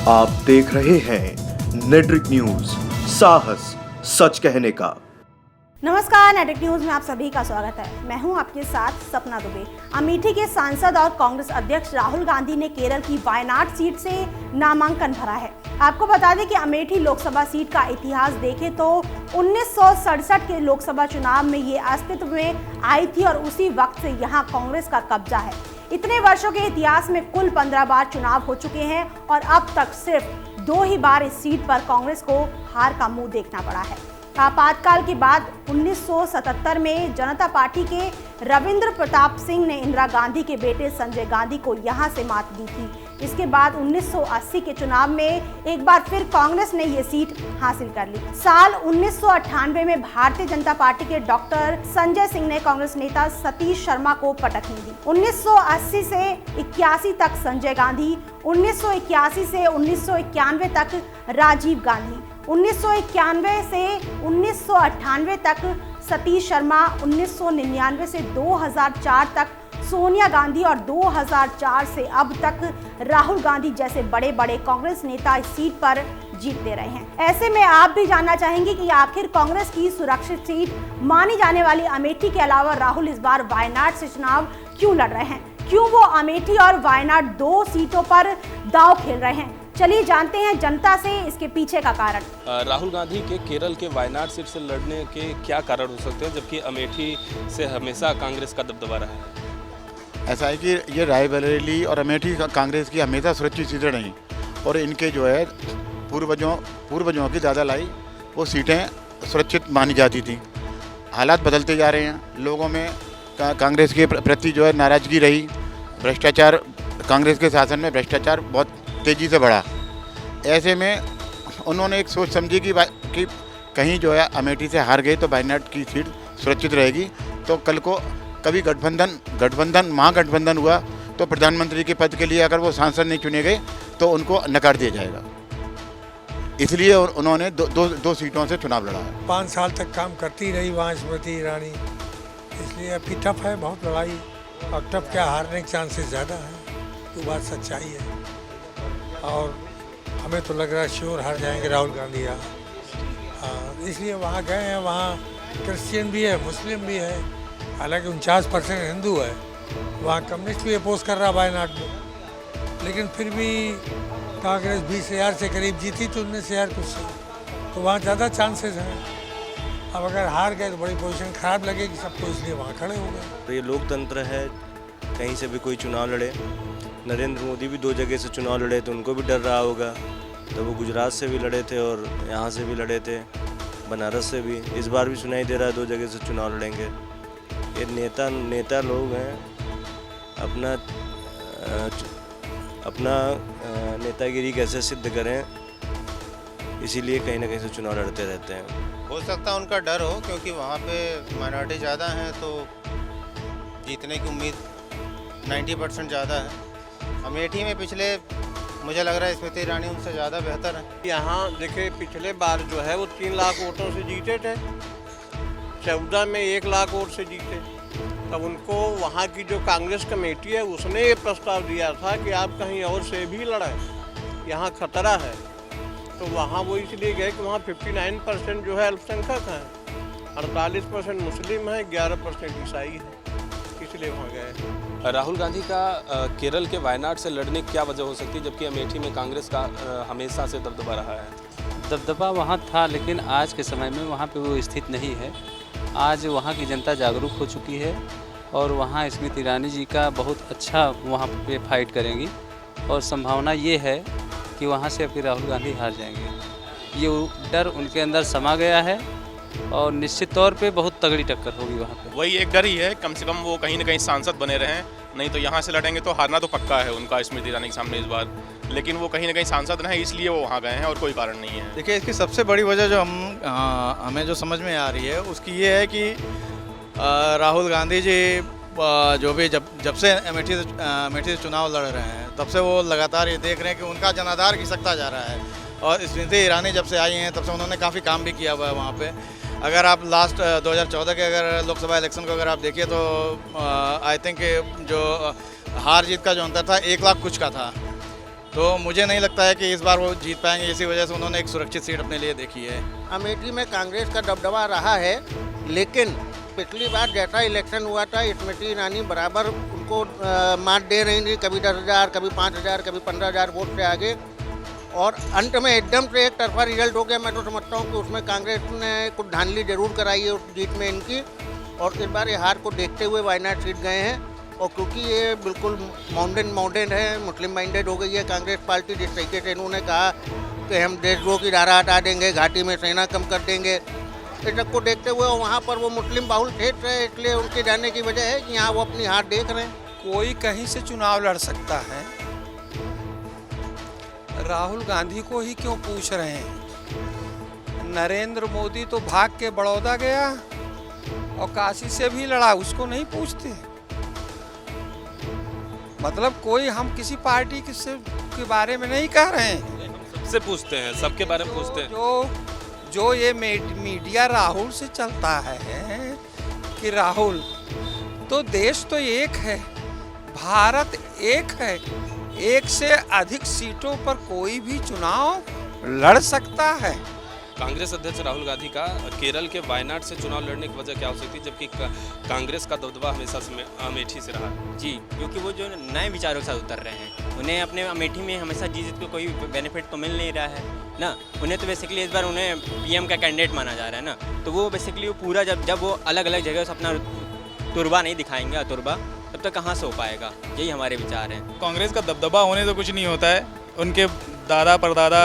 आप देख रहे हैं नेट्रिक न्यूज, साहस सच कहने का। नमस्कार, नेट्रिक न्यूज में आप सभी का स्वागत है। मैं हूं आपके साथ सपना दुबे। अमेठी के सांसद और कांग्रेस अध्यक्ष राहुल गांधी ने केरल की वायनाड सीट से नामांकन भरा है। आपको बता दें कि अमेठी लोकसभा सीट का इतिहास देखें तो 1967 के लोकसभा चुनाव में ये अस्तित्व में आई थी और उसी वक्त से यहाँ कांग्रेस का कब्जा है। इतने वर्षों के इतिहास में कुल 15 बार चुनाव हो चुके हैं और अब तक सिर्फ 2 ही बार इस सीट पर कांग्रेस को हार का मुंह देखना पड़ा है। आपातकाल के बाद 1977 में जनता पार्टी के रविंद्र प्रताप सिंह ने इंदिरा गांधी के बेटे संजय गांधी को यहां से मात दी थी। इसके बाद 1980 के चुनाव में एक बार फिर कांग्रेस ने ये सीट हासिल कर ली। साल 1998 में भारतीय जनता पार्टी के डॉक्टर संजय सिंह ने कांग्रेस नेता सतीश शर्मा को पटकनी दी। 1980 से 81 तक संजय गांधी, 1981 से 1991 तक राजीव गांधी, 1991 से 1998 तक सतीश शर्मा, 1999 से 2004 तक सोनिया गांधी और 2004 से अब तक राहुल गांधी जैसे बड़े बड़े कांग्रेस नेता इस सीट पर जीतते रहे हैं। ऐसे में आप भी जानना चाहेंगे कि आखिर कांग्रेस की सुरक्षित सीट मानी जाने वाली अमेठी के अलावा राहुल इस बार वायनाड से चुनाव क्यों लड़ रहे हैं? क्यों वो अमेठी और वायनाड 2 सीटों पर दांव खेल रहे हैं? चलिए जानते हैं जनता से इसके पीछे का कारण। राहुल गांधी के केरल के वायनाड सीट से लड़ने के क्या कारण हो सकते हैं, जबकि अमेठी से हमेशा कांग्रेस का दबदबा रहा है? ऐसा है कि ये रायबरेली और अमेठी कांग्रेस की हमेशा सुरक्षित सीटें रहीं और इनके जो है पूर्वजों की ज़्यादा लाई वो सीटें सुरक्षित मानी जाती थी। हालात बदलते जा रहे हैं, लोगों में कांग्रेस के प्रति जो है नाराज़गी रही। भ्रष्टाचार, कांग्रेस के शासन में भ्रष्टाचार बहुत तेज़ी से बढ़ा। ऐसे में उन्होंने एक सोच समझी कि कहीं जो है अमेठी से हार गए तो वायनाड की सीट सुरक्षित रहेगी, तो कल को कभी महागठबंधन हुआ तो प्रधानमंत्री के पद के लिए अगर वो सांसद नहीं चुने गए तो उनको नकार दिया जाएगा। इसलिए उन्होंने दो सीटों से चुनाव लड़ा है। 5 साल तक काम करती रही वहाँ स्मृति ईरानी, इसलिए अभी टफ है बहुत लड़ाई, और टफ क्या हारने के चांसेस ज़्यादा हैं, तो बात सच्चाई है। और हमें तो लग रहा है श्योर हार जाएंगे राहुल गांधी यहाँ, इसलिए वहाँ गए हैं। वहाँ क्रिश्चियन भी है, मुस्लिम भी है, हालांकि 49% हिंदू है। वहाँ कम्युनिस्ट भी अपोज कर रहा वायनाड में, लेकिन फिर भी कांग्रेस 20,000 से करीब जीती तो 19,000 कुछ से, तो वहाँ ज़्यादा चांसेस हैं। अब अगर हार गए तो बड़ी पोजीशन खराब लगेगी सबको, इसलिए वहाँ खड़े हो गए। तो ये लोकतंत्र है, कहीं से भी कोई चुनाव लड़े। नरेंद्र मोदी भी 2 जगह से चुनाव लड़े तो उनको भी डर रहा होगा, तो वो गुजरात से भी लड़े थे और यहाँ से भी लड़े थे, बनारस से भी। इस बार भी सुनाई दे रहा है 2 जगह से चुनाव लड़ेंगे। ये नेता लोग हैं, अपना नेतागिरी कैसे सिद्ध करें, इसीलिए कहीं ना कहीं से चुनाव लड़ते रहते हैं। हो सकता है उनका डर हो, क्योंकि वहाँ पे माइनॉरिटी ज़्यादा हैं तो जीतने की उम्मीद 90% ज़्यादा है। अमेठी में पिछले मुझे लग रहा है स्मृति ईरानी उनसे ज़्यादा बेहतर है। यहाँ देखिए पिछले बार जो है वो 3 लाख वोटों से जीते थे, 14 में 1 लाख वोट से जीते। तब उनको वहाँ की जो कांग्रेस कमेटी है उसने ये प्रस्ताव दिया था कि आप कहीं और से भी लड़ें, यहाँ खतरा है। तो वहाँ वो इसलिए गए कि वहाँ 59% जो है अल्पसंख्यक हैं, 48% मुस्लिम हैं, 11% ईसाई हैं, इसलिए वहाँ गए। राहुल गांधी का केरल के वायनाड से लड़ने की क्या वजह हो सकती है, जबकि अमेठी में कांग्रेस का हमेशा से दबदबा रहा है? दबदबा वहाँ था, लेकिन आज के समय में वहाँ पे वो स्थिति नहीं है। आज वहाँ की जनता जागरूक हो चुकी है और वहाँ स्मृति ईरानी जी का बहुत अच्छा वहाँ पे फाइट करेंगी और संभावना ये है कि वहाँ से अभी राहुल गांधी हार जाएंगे। ये डर उनके अंदर समा गया है और निश्चित तौर पे बहुत तगड़ी टक्कर होगी वहाँ पे। वही एक डर ही है, कम से कम वो कहीं ना कहीं सांसद बने रहें, नहीं तो यहाँ से लड़ेंगे तो हारना तो पक्का है उनका स्मृति ईरानी के सामने इस बार, लेकिन वो कहीं ना कहीं सांसद रहें इसलिए वो वहाँ गए हैं और कोई कारण नहीं है। देखिए, इसकी सबसे बड़ी वजह जो हमें जो समझ में आ रही है उसकी ये है कि राहुल गांधी जी जो भी जब से अमेठी से चुनाव लड़ रहे हैं तब से वो लगातार ये देख रहे हैं कि उनका जनाधार खिसकता जा रहा है, और स्मृति ईरानी जब से आई हैं तब से उन्होंने काफ़ी काम भी किया हुआ है वहाँ पे। अगर आप लास्ट 2014 के अगर लोकसभा इलेक्शन को अगर आप देखिए तो आई थिंक जो हार जीत का जो अंतर था 1 लाख कुछ का था, तो मुझे नहीं लगता है कि इस बार वो जीत पाएंगे। इसी वजह से उन्होंने एक सुरक्षित सीट अपने लिए देखी है। अमेठी में कांग्रेस का दबदबा रहा है, लेकिन पिछली बार जैसा इलेक्शन हुआ था स्मृति ईरानी बराबर उनको मात दे रही थी, कभी 10,000, कभी 5,000, कभी 15,000 वोट से आगे, और अंत में एकदम से एक तरफा रिजल्ट हो गया। मैं तो समझता हूँ कि उसमें कांग्रेस ने कुछ धांधली जरूर कराई है उस जीत में इनकी, और इस बार ये हार को देखते हुए वायनाड सीट गए हैं। और क्योंकि ये बिल्कुल मॉडर्न है, मुस्लिम माइंडेड हो गई है कांग्रेस पार्टी, जिस तरीके से इन्होंने कहा कि हम देशद्रोह की धारा हटा देंगे, घाटी में सेना कम कर देंगे, इस सब को देखते हुए वहाँ पर वो मुस्लिम बाहुल क्षेत्र है, इसलिए उनके जाने की वजह है कि यहाँ वो अपनी हार देख रहे हैं। कोई कहीं से चुनाव लड़ सकता है, राहुल गांधी को ही क्यों पूछ रहे हैं? नरेंद्र मोदी तो भाग के बड़ौदा गया और काशी से भी लड़ा, उसको नहीं पूछते। मतलब कोई हम किसी पार्टी के बारे में नहीं कह रहे हैं, सबसे पूछते हैं, सबके बारे में पूछते हैं। जो ये मीडिया राहुल से चलता है कि राहुल, तो देश तो एक है, भारत एक है, एक से अधिक सीटों पर कोई भी चुनाव लड़ सकता है। कांग्रेस अध्यक्ष राहुल गांधी का केरल के वायनाड से चुनाव लड़ने की वजह क्या हो सकती है, जबकि कांग्रेस का दबदबा हमेशा से अमेठी से रहा? जी, क्योंकि वो जो नए विचारों के साथ उतर रहे हैं, उन्हें अपने अमेठी में हमेशा जीत को कोई बेनिफिट तो मिल नहीं रहा है ना। उन्हें तो बेसिकली इस बार उन्हें पीएम का कैंडिडेट माना जा रहा है ना, तो वो बेसिकली वो पूरा जब वो अलग अलग जगह से अपना तुरबा नहीं दिखाएंगे, अतुरबा, तब तक कहाँ से हो पाएगा। यही हमारे विचार हैं। कांग्रेस का दबदबा होने से कुछ नहीं होता है। उनके दादा परदादा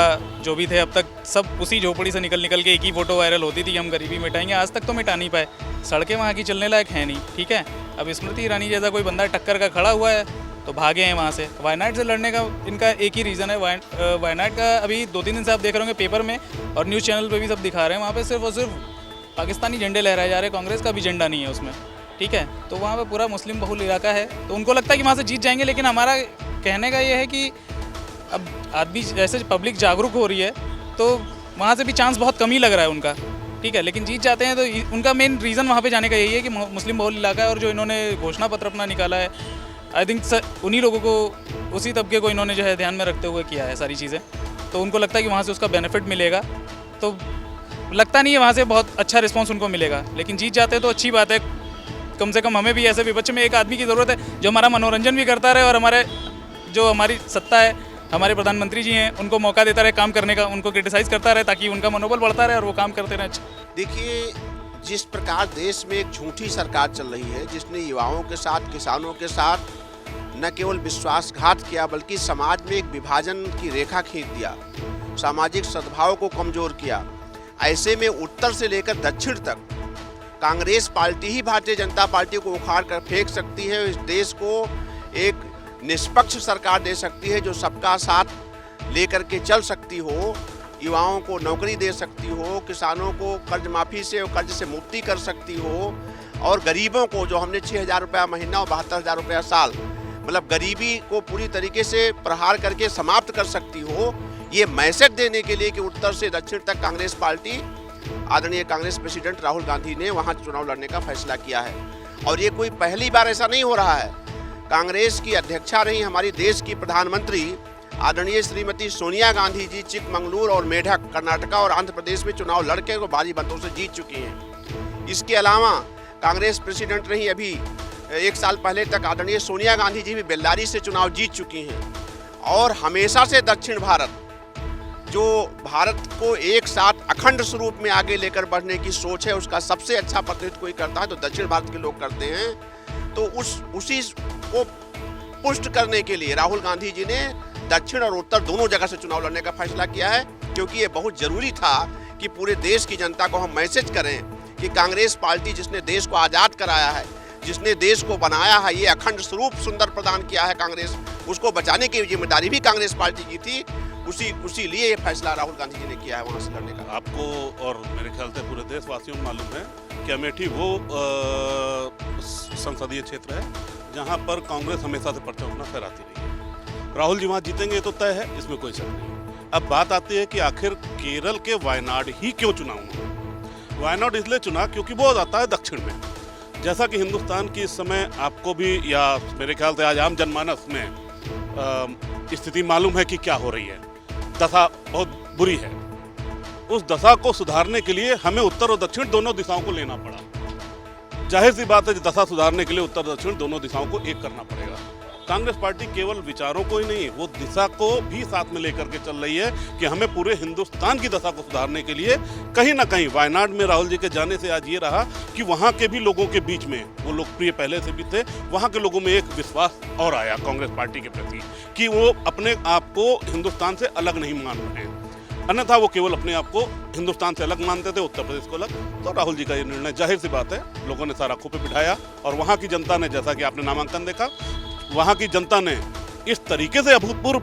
जो भी थे अब तक सब उसी झोपड़ी से निकल के एक ही फोटो वायरल होती थी कि हम गरीबी मिटाएंगे, आज तक तो मिटा नहीं पाए। सड़कें वहाँ की चलने लायक है नहीं, ठीक है। अब स्मृति ईरानी जैसा कोई बंदा टक्कर का खड़ा हुआ है तो भागे हैं वहाँ से। वायनाड से लड़ने का इनका एक ही रीज़न है। वायनाड का अभी 2-3 दिन से आप देख रहे होंगे पेपर में और न्यूज़ चैनल पर भी सब दिखा रहे हैं, वहाँ पर सिर्फ और सिर्फ पाकिस्तानी झंडे लहराए जा रहे हैं, कांग्रेस का भी झंडा नहीं है उसमें, ठीक है। तो वहाँ पर पूरा मुस्लिम बहुल इलाका है, तो उनको लगता है कि वहाँ से जीत जाएंगे। लेकिन हमारा कहने का ये है कि अब आदमी जैसे पब्लिक जागरूक हो रही है तो वहाँ से भी चांस बहुत कम ही लग रहा है उनका, ठीक है। लेकिन जीत जाते हैं तो उनका मेन रीज़न वहाँ पे जाने का यही है कि मुस्लिम बहुल इलाका है, और जो इन्होंने घोषणा पत्र अपना निकाला है, आई थिंक उन्हीं लोगों को, उसी तबके को इन्होंने जो है ध्यान में रखते हुए किया है सारी चीज़ें। तो उनको लगता है कि वहाँ से उसका बेनिफिट मिलेगा, तो लगता नहीं है वहाँ से बहुत अच्छा रिस्पॉन्स उनको मिलेगा। लेकिन जीत जाते तो अच्छी बात है, कम से कम हमें भी ऐसे विपक्ष में एक आदमी की ज़रूरत है जो हमारा मनोरंजन भी करता रहे, और हमारी सत्ता है, हमारे प्रधानमंत्री जी हैं, उनको मौका देता रहे काम करने का, उनको क्रिटिसाइज़ करता रहे ताकि उनका मनोबल बढ़ता रहे और वो काम करते रहे। अच्छा, देखिए, जिस प्रकार देश में एक झूठी सरकार चल रही है, जिसने युवाओं के साथ, किसानों के साथ न केवल विश्वासघात किया बल्कि समाज में एक विभाजन की रेखा खींच दिया, सामाजिक सद्भाव को कमज़ोर किया, ऐसे में उत्तर से लेकर दक्षिण तक कांग्रेस पार्टी ही भारतीय जनता पार्टी को उखाड़ कर फेंक सकती है। इस देश को एक निष्पक्ष सरकार दे सकती है जो सबका साथ लेकर के चल सकती हो, युवाओं को नौकरी दे सकती हो, किसानों को कर्ज माफ़ी से और कर्ज से मुक्ति कर सकती हो, और गरीबों को जो हमने 6,000 रुपया महीना और 72,000 रुपया साल, मतलब गरीबी को पूरी तरीके से प्रहार करके समाप्त कर सकती हो। ये मैसेज देने के लिए कि उत्तर से दक्षिण तक कांग्रेस पार्टी, आदरणीय कांग्रेस प्रेसिडेंट राहुल गांधी ने वहाँ चुनाव लड़ने का फैसला किया है। और ये कोई पहली बार ऐसा नहीं हो रहा है। कांग्रेस की अध्यक्षा रही हमारी देश की प्रधानमंत्री आदरणीय श्रीमती सोनिया गांधी जी चिकमंगलुरु और मेढक, कर्नाटका और आंध्र प्रदेश में चुनाव लड़के को भारी मतों से जीत चुकी हैं। इसके अलावा कांग्रेस प्रेसिडेंट रही अभी 1 साल पहले तक आदरणीय सोनिया गांधी जी भी बेल्लारी से चुनाव जीत चुकी हैं। और हमेशा से दक्षिण भारत, जो भारत को एक साथ अखंड स्वरूप में आगे लेकर बढ़ने की सोच है, उसका सबसे अच्छा प्रतिनिधित्व कोई करता है तो दक्षिण भारत के लोग करते हैं। तो उसी को पुष्ट करने के लिए राहुल गांधी जी ने दक्षिण और उत्तर दोनों जगह से चुनाव लड़ने का फैसला किया है, क्योंकि ये बहुत ज़रूरी था कि पूरे देश की जनता को हम मैसेज करें कि कांग्रेस पार्टी जिसने देश को आज़ाद कराया है, जिसने देश को बनाया है, ये अखंड स्वरूप सुंदर प्रदान किया है कांग्रेस, उसको बचाने की जिम्मेदारी भी कांग्रेस पार्टी की थी। उसी लिए ये फैसला राहुल गांधी जी ने किया है वहाँ से लड़ने का। आपको और मेरे ख्याल से पूरे देशवासियों को मालूम है कि अमेठी वो संसदीय क्षेत्र है जहाँ पर कांग्रेस हमेशा से पर्चा अपना फहराती रही है। राहुल जी वहाँ जीतेंगे ये तो तय है, इसमें कोई शक नहीं। अब बात आती है कि आखिर केरल के वायनाड ही क्यों चुना उन्होंने। वायनाड इसलिए चुना क्योंकि वो आता है दक्षिण में। जैसा कि हिंदुस्तान की इस समय आपको भी, या मेरे ख्याल से आज आम जनमानस में स्थिति मालूम है कि क्या हो रही है। दशा बहुत बुरी है। उस दशा को सुधारने के लिए हमें उत्तर और दक्षिण दोनों दिशाओं को लेना पड़ा। जाहिर सी बात है, दशा सुधारने के लिए उत्तर दक्षिण दोनों दिशाओं को एक करना पड़ेगा। कांग्रेस पार्टी केवल विचारों को ही नहीं, वो दिशा को भी साथ में लेकर के चल रही है कि हमें पूरे हिंदुस्तान की दशा को सुधारने के लिए कहीं ना कहीं वायनाड में राहुल जी के जाने से आज ये रहा कि वहाँ के भी लोगों के बीच में, वो लोकप्रिय पहले से भी थे, वहाँ के लोगों में एक विश्वास और आया कांग्रेस पार्टी के प्रति कि वो अपने आप को हिंदुस्तान से अलग नहीं मान रहे हैं। अन्यथा वो केवल अपने आप को हिंदुस्तान से अलग मानते थे, उत्तर प्रदेश को अलग। तो राहुल जी का ये निर्णय जाहिर सी बात है, लोगों ने सारा खूब बिठाया और वहाँ की जनता ने, जैसा कि आपने नामांकन देखा, वहाँ की जनता ने इस तरीके से अभूतपूर्व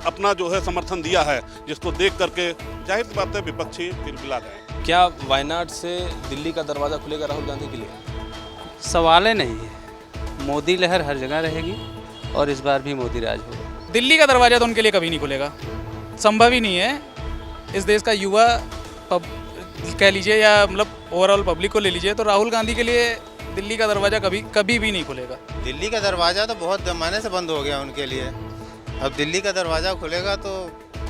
अपना जो है समर्थन दिया है, जिसको देख करके जाहिर सी बात है विपक्षी बिलबिला गए। क्या वायनाड से दिल्ली का दरवाज़ा खुलेगा राहुल गांधी के लिए? सवाल ही नहीं है। मोदी लहर हर जगह रहेगी और इस बार भी मोदी राज होगा। दिल्ली का दरवाज़ा तो उनके लिए कभी नहीं खुलेगा, संभव ही नहीं है। इस देश का युवा कह लीजिए या मतलब ओवरऑल पब्लिक को ले लीजिए, तो राहुल गांधी के लिए दिल्ली का दरवाज़ा कभी भी नहीं खुलेगा। दिल्ली का दरवाज़ा तो बहुत ज़माने से बंद हो गया उनके लिए। अब दिल्ली का दरवाज़ा खुलेगा तो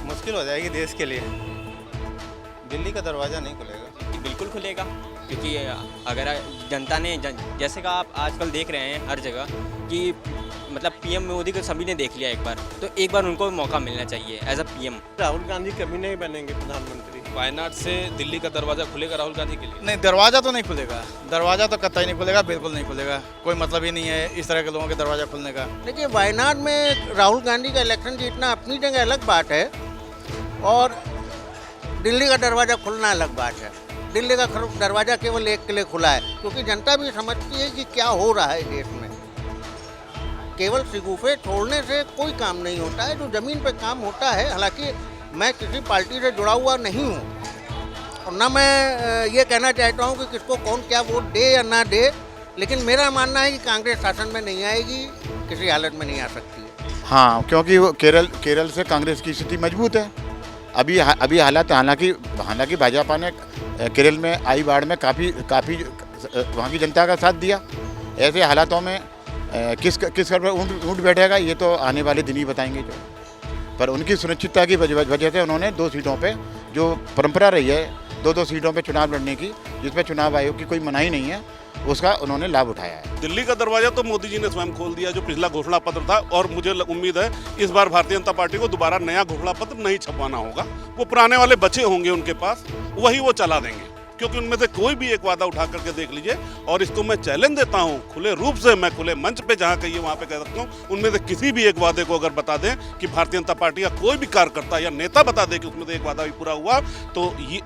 मुश्किल हो जाएगी देश के लिए। दिल्ली का दरवाज़ा नहीं खुलेगा। बिल्कुल खुलेगा, क्योंकि अगर जनता ने जैसे का आप आजकल देख रहे हैं हर जगह कि मतलब पीएम मोदी को सभी ने देख लिया एक बार, तो एक बार उनको मौका मिलना चाहिए as a PM. Rahul Gandhi कभी नहीं बनेंगे प्रधानमंत्री। वायनाड से दिल्ली का दरवाज़ा खुलेगा राहुल गांधी के लिए? नहीं, दरवाज़ा तो नहीं खुलेगा। दरवाज़ा तो कतई नहीं खुलेगा, बिल्कुल नहीं खुलेगा। कोई मतलब ही नहीं है इस तरह के लोगों के दरवाज़ा खुलने का। देखिए, वायनाड में राहुल गांधी का इलेक्शन जीतना अपनी जगह अलग बात है और दिल्ली का दरवाज़ा खुलना अलग बात है। दिल्ली का दरवाज़ा केवल एक के लिए खुला है क्योंकि जनता भी समझती है कि क्या हो रहा है देश में। केवल शिगुफे छोड़ने से कोई काम नहीं होता है, जो ज़मीन पे काम होता है। हालांकि मैं किसी पार्टी से जुड़ा हुआ नहीं हूँ और ना मैं ये कहना चाहता हूँ कि किसको कौन क्या वोट दे या ना दे, लेकिन मेरा मानना है कि कांग्रेस शासन में नहीं आएगी, किसी हालत में नहीं आ सकती है। हाँ, क्योंकि वो केरल से कांग्रेस की स्थिति मजबूत है। अभी हालात, हालांकि भाजपा ने केरल में आई बाढ़ में काफ़ी वहाँ की जनता का साथ दिया। ऐसे हालातों में किस पर ऊँट बैठेगा ये तो आने वाले दिन ही बताएंगे। जो पर उनकी सुनिश्चितता की वजह से उन्होंने 2 सीटों पे, जो परंपरा रही है 2 सीटों पे चुनाव लड़ने की, जिसमें चुनाव आयोग की कोई मनाही नहीं है, उसका उन्होंने लाभ उठाया है। दिल्ली का दरवाजा तो मोदी जी ने स्वयं खोल दिया, जो पिछला घोषणा पत्र था। और मुझे उम्मीद है इस बार भारतीय जनता पार्टी को दोबारा नया घोषणा पत्र नहीं छपवाना होगा। वो पुराने वाले बचे होंगे उनके पास, वही वो चला देंगे, क्योंकि उनमें से कोई भी एक वादा उठा करके देख लीजिए। और इसको मैं चैलेंज देता हूं खुले रूप से, मैं खुले मंच पे जहां कहिए वहां पे कह सकता हूं, उनमें से किसी भी एक वादे को अगर बता दें कि भारतीय जनता पार्टी का कोई भी कार्यकर्ता या नेता बता दे कि उसमें से एक वादा भी पूरा हुआ, तो ये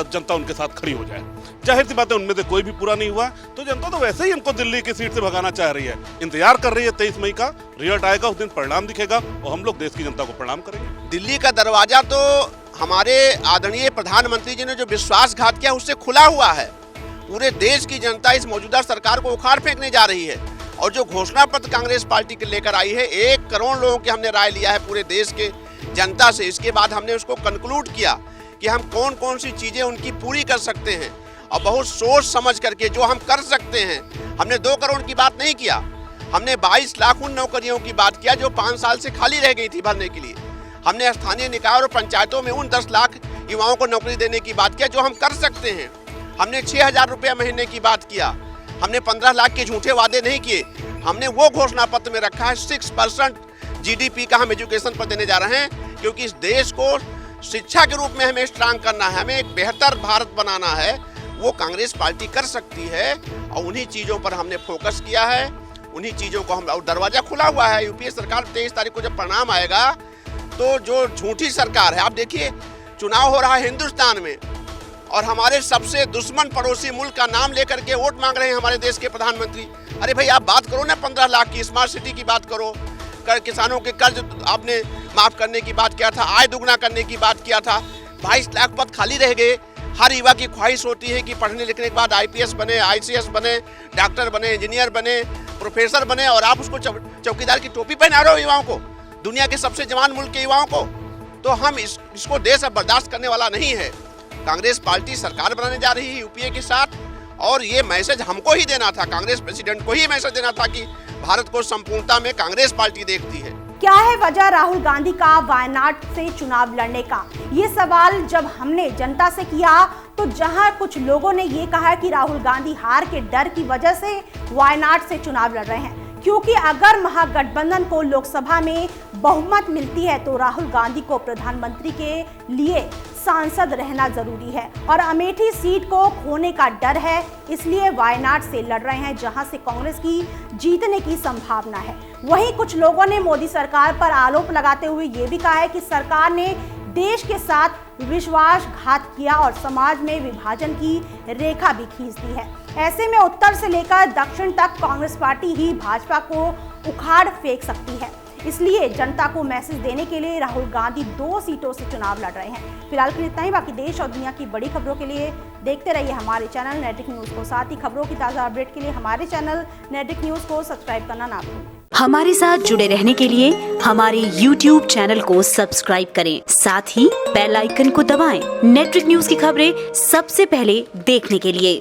जनता उनके साथ खड़ी हो जाए। जाहिर सी बात है, उनमें से कोई भी पूरा नहीं हुआ तो जनता तो वैसे ही इनको दिल्ली की सीट से भगाना चाह रही है, इंतजार कर रही है। 23 मई का रिजल्ट आएगा, उस दिन परिणाम दिखेगा और हम लोग देश की जनता को प्रणाम करेंगे। दिल्ली का दरवाजा तो हमारे आदरणीय प्रधानमंत्री जी ने जो विश्वासघात किया उससे खुला हुआ है। पूरे देश की जनता इस मौजूदा सरकार को उखाड़ फेंकने जा रही है और जो घोषणा पत्र कांग्रेस पार्टी के लेकर आई है, 1 करोड़ लोगों की हमने राय लिया है पूरे देश के जनता से। इसके बाद हमने उसको कंक्लूड किया कि हम कौन कौन सी चीज़ें उनकी पूरी कर सकते हैं और बहुत सोच समझ करके जो हम कर सकते हैं। हमने 2 करोड़ की बात नहीं किया, हमने 22 लाख उन नौकरियों की बात किया जो 5 साल से खाली रह गई थी भरने के लिए। हमने स्थानीय निकाय और पंचायतों में उन 10 लाख युवाओं को नौकरी देने की बात किया जो हम कर सकते हैं। हमने 6,000 रुपये महीने की बात किया। हमने 15 लाख के झूठे वादे नहीं किए। हमने वो घोषणा पत्र में रखा है 6% GDP का हम एजुकेशन पर देने जा रहे हैं, क्योंकि इस देश को शिक्षा के रूप में हमें स्ट्रांग करना है, हमें एक बेहतर भारत बनाना है। वो कांग्रेस पार्टी कर सकती है और उन्हीं चीज़ों पर हमने फोकस किया है, उन्हीं चीज़ों को हम, और दरवाज़ा खुला हुआ है। यूपीए सरकार 23 तारीख को जब परिणाम आएगा तो जो झूठी सरकार है, आप देखिए चुनाव हो रहा है हिंदुस्तान में और हमारे सबसे दुश्मन पड़ोसी मुल्क का नाम लेकर के वोट मांग रहे हैं हमारे देश के प्रधानमंत्री। अरे भाई, आप बात करो ना 15 लाख की स्मार्ट सिटी की बात करो, किसानों के कर्ज आपने माफ़ करने की बात किया था, आय दुगना करने की बात किया था। 22 लाख पद खाली रह गए। हर युवा की ख्वाहिश होती है कि पढ़ने लिखने के बाद IPS बने, ICS बने, डॉक्टर बने, इंजीनियर बने, प्रोफेसर बने, और आप उसको चौकीदार की टोपी पहना रहे हो युवाओं को, दुनिया के सबसे जवान मुल्क के युवाओं को। तो हम इसको देश अब बर्दाश्त करने वाला नहीं है। कांग्रेस पार्टी सरकार बनाने जा रही है यूपीए के साथ, और ये मैसेज हमको ही देना था, कांग्रेस प्रेसिडेंट को ही मैसेज देना था कि भारत को संपूर्णता में कांग्रेस पार्टी देखती है। क्या है वजह राहुल गांधी का वायनाड से चुनाव लड़ने का? ये सवाल जब हमने जनता से किया तो जहां कुछ लोगों ने ये कहा कि राहुल गांधी हार के डर की वजह से वायनाड से चुनाव लड़ रहे हैं, क्योंकि अगर महागठबंधन को लोकसभा में बहुमत मिलती है तो राहुल गांधी को प्रधानमंत्री के लिए सांसद रहना जरूरी है और अमेठी सीट को खोने का डर है, इसलिए वायनाड से लड़ रहे हैं जहां से कांग्रेस की जीतने की संभावना है। वहीं कुछ लोगों ने मोदी सरकार पर आरोप लगाते हुए ये भी कहा है कि सरकार ने देश के साथ विश्वासघात किया और समाज में विभाजन की रेखा भी खींच दी है। ऐसे में उत्तर से लेकर दक्षिण तक कांग्रेस पार्टी ही भाजपा को उखाड़ फेंक सकती है, इसलिए जनता को मैसेज देने के लिए राहुल गांधी 2 सीटों से चुनाव लड़ रहे हैं। फिलहाल के लिए इतना ही। बाकी देश और दुनिया की बड़ी खबरों के लिए देखते रहिए हमारे चैनल नेट्रिक न्यूज को। साथ ही खबरों की ताज़ा अपडेट के लिए हमारे चैनल नेट्रिक न्यूज को सब्सक्राइब करना ना भूलें। हमारे साथ जुड़े रहने के लिए हमारे YouTube चैनल को सब्सक्राइब करें, साथ ही बेल आइकन को दबाएं। नेट्रिक न्यूज की खबरें सबसे पहले देखने के लिए।